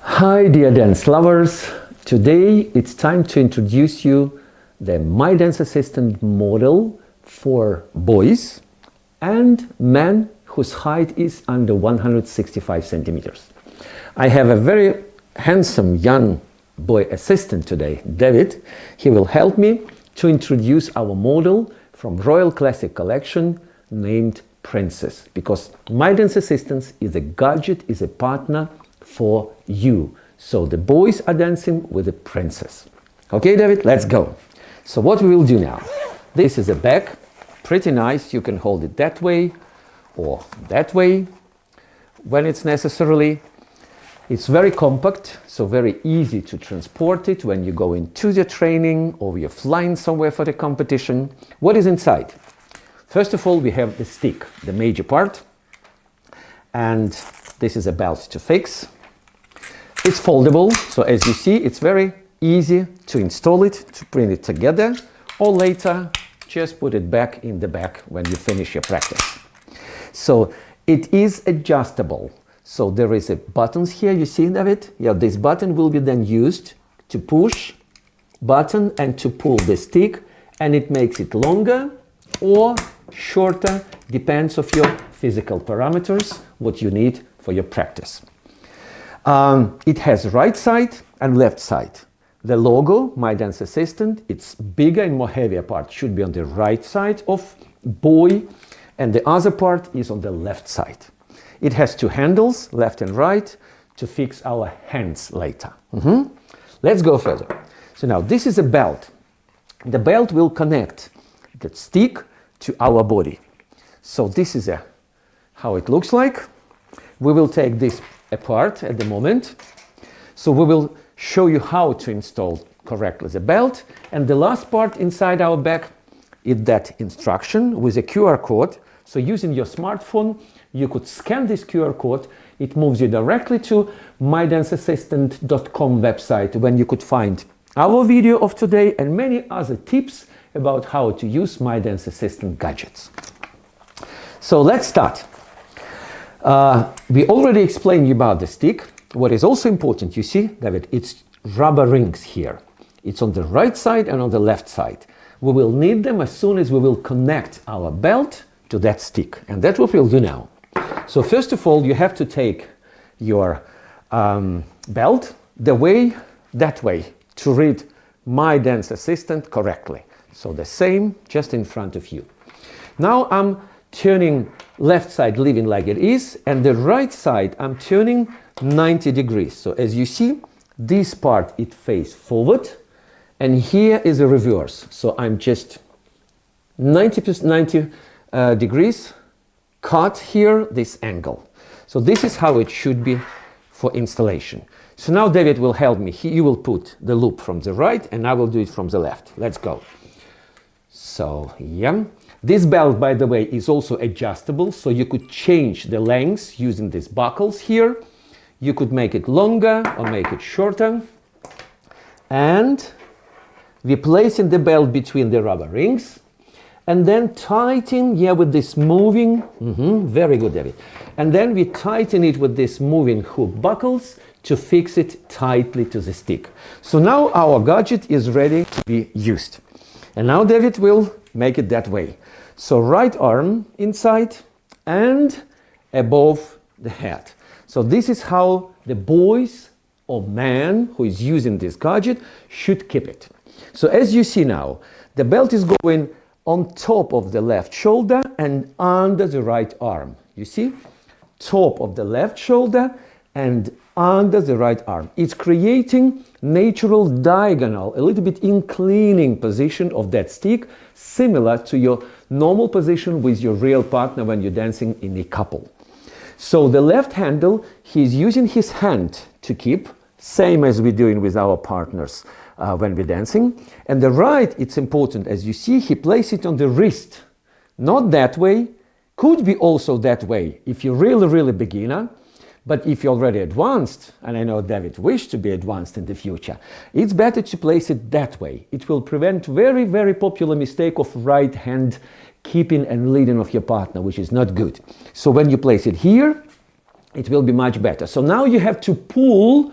Hi dear dance lovers, today it's time to introduce you the My Dance Assistant model for boys and men whose height is under 165 centimeters. I have a very handsome young boy assistant today, David. He will help me to introduce our model from Royal Classic Collection named Princess, because My Dance Assistant is a gadget, is a partner for you. So the boys are dancing with the princess. Okay, David, let's go. So what we will do now, this is a bag, pretty nice. You can hold it that way or that way when it's necessarily. It's very compact, so very easy to transport it when you go into the training or you're flying somewhere for the competition. What is inside? First of all, we have the stick, the major part, and this is a belt to fix. It's foldable, so as you see, it's very easy to install it, to bring it together, or later just put it back in the bag when you finish your practice. So it is adjustable. So there is a buttons here, you see, David? Yeah, this button will be then used to push button and to pull the stick, and it makes it longer or shorter, depends of your physical parameters, what you need for your practice. It has right side and left side. The logo, My Dance Assistant, its bigger and more heavier part should be on the right side of boy, and the other part is on the left side. It has two handles, left and right, to fix our hands later. Let's go further. So now this is a belt. The belt will connect the stick to our body. So this is how it looks like. We will take this apart at the moment. So we will show you how to install correctly the belt. And the last part inside our bag is that instruction with a QR code. So using your smartphone, you could scan this QR code. It moves you directly to mydanceassistant.com website, when you could find our video of today and many other tips about how to use My Dance Assistant gadgets. So let's start. We already explained you about the stick. What is also important, you see, David, it's rubber rings here. It's on the right side and on the left side. We will need them as soon as we will connect our belt to that stick. And that's what we'll do now. So first of all, you have to take your belt that way to read My Dance Assistant correctly. So the same, just in front of you. Now I'm turning left side, leaving like it is, and the right side I'm turning 90 degrees. So as you see, this part it faces forward, and here is a reverse. So I'm just 90 degrees cut here, this angle. So this is how it should be for installation. So now David will help me. You will put the loop from the right and I will do it from the left. Let's go. So yeah, this belt, by the way, is also adjustable, so you could change the length using these buckles here. You could make it longer or make it shorter. And we place in the belt between the rubber rings and then tighten, with this moving, very good, David. And then we tighten it with this moving hook buckles to fix it tightly to the stick. So now our gadget is ready to be used. And now David will make it that way. So right arm inside and above the head. So this is how the boys or man who is using this gadget should keep it. So as you see now, the belt is going on top of the left shoulder and under the right arm. You see? Top of the left shoulder and under the right arm. It's creating natural diagonal, a little bit inclining position of that stick, similar to your normal position with your real partner when you're dancing in a couple. So the left handle, he's using his hand to keep, same as we're doing with our partners when we're dancing. And the right, it's important, as you see, he places it on the wrist, not that way, could be also that way if you're really beginner. But if you're already advanced, and I know David wished to be advanced in the future, it's better to place it that way. It will prevent very popular mistake of right hand keeping and leading of your partner, which is not good. So when you place it here, it will be much better. So now you have to pull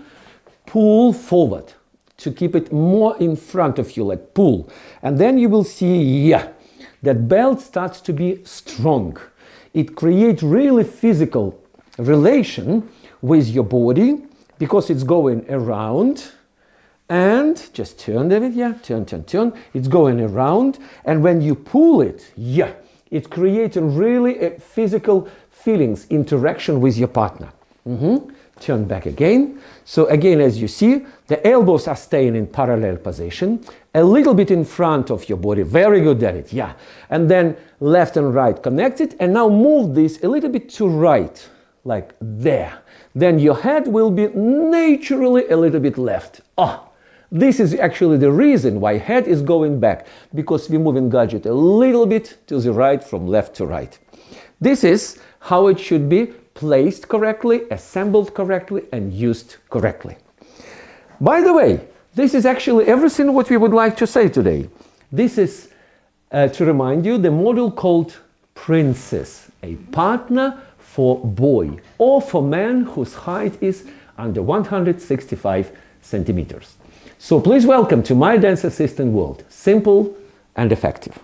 forward to keep it more in front of you, like pull. And then you will see, yeah, that belt starts to be strong. It creates really physical relation with your body because it's going around. And just turn, David, yeah, turn. It's going around. And when you pull it, yeah, it creates really a physical feelings, interaction with your partner. Turn back again. So again, as you see, the elbows are staying in parallel position, a little bit in front of your body. Very good, David, yeah. And then left and right connected. And now move this a little bit to right, like there. Then your head will be naturally a little bit left. This is actually the reason why head is going back, because we're moving gadget a little bit to the right from left to right. This is how it should be placed correctly, assembled correctly, and used correctly. By the way, this is actually everything what we would like to say today. This is, to remind you, the model called Princess, a partner for boy or for man whose height is under 165 centimeters. So please welcome to My Dance Assistant world, simple and effective.